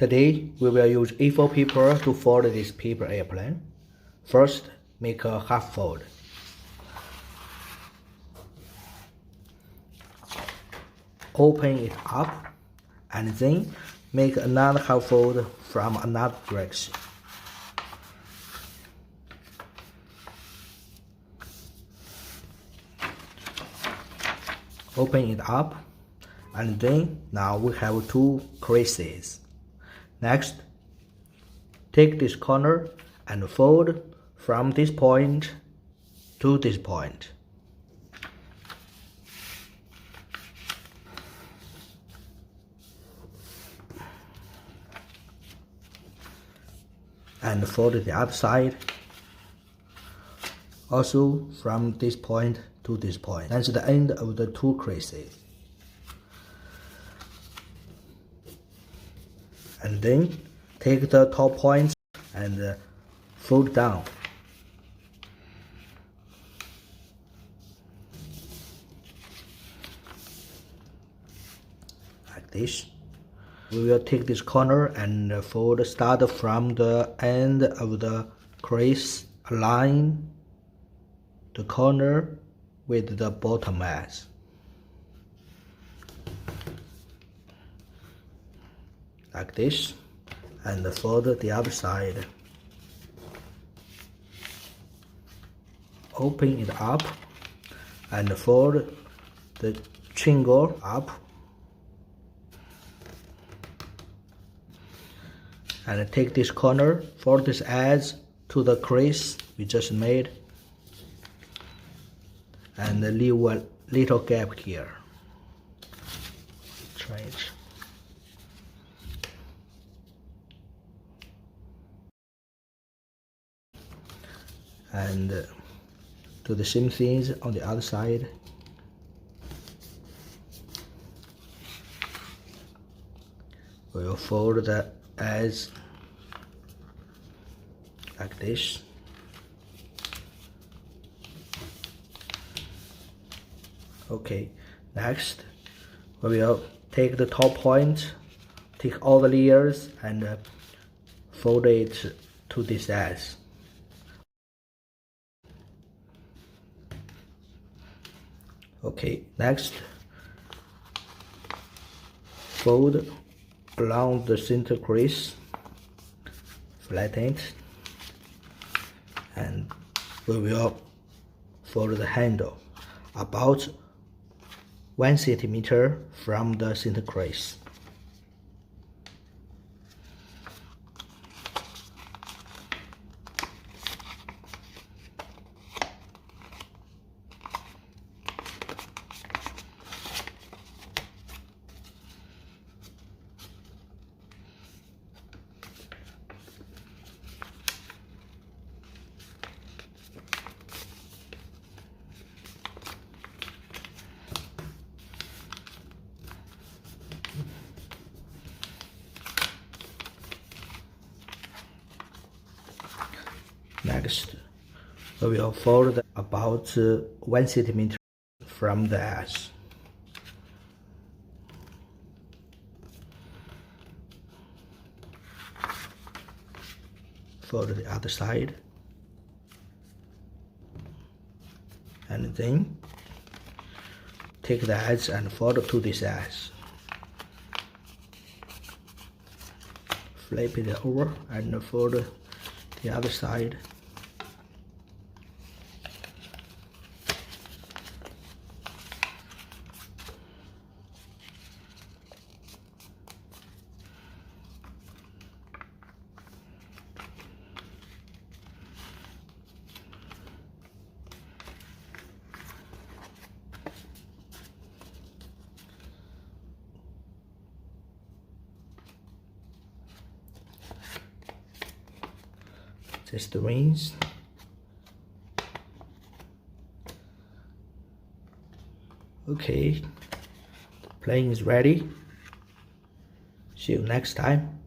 Today, we will use A4 paper to fold this paper airplane. First, make a half fold. Open it up, and then make another half fold from another direction. Open it up, and then now we have two creases. Next, take this corner and fold from this point to this point. And fold the other side, also from this point to this point. That's the end of the two creases. And then take the top points and fold down. Like this. We will take this corner and fold, start from the end of the crease, align the corner with the bottom edge. Like this, and fold the other side. Open it up and fold the triangle up. And take this corner, fold this edge to the crease we just made, and leave a little gap here. Try it. And do the same things on the other side. We'll fold the edge like this. Okay, next we will take the top point, take all the layers and fold it to this edge. Okay, next fold along the center crease, flatten it, and we will fold the handle about 1 centimeter from the center crease. Next, we will fold about 1 centimeter from the edge. Fold the other side, and then take the edge and fold to this edge. Flip it over and fold the other side. Just the rings. Okay, the plane is ready. See you next time.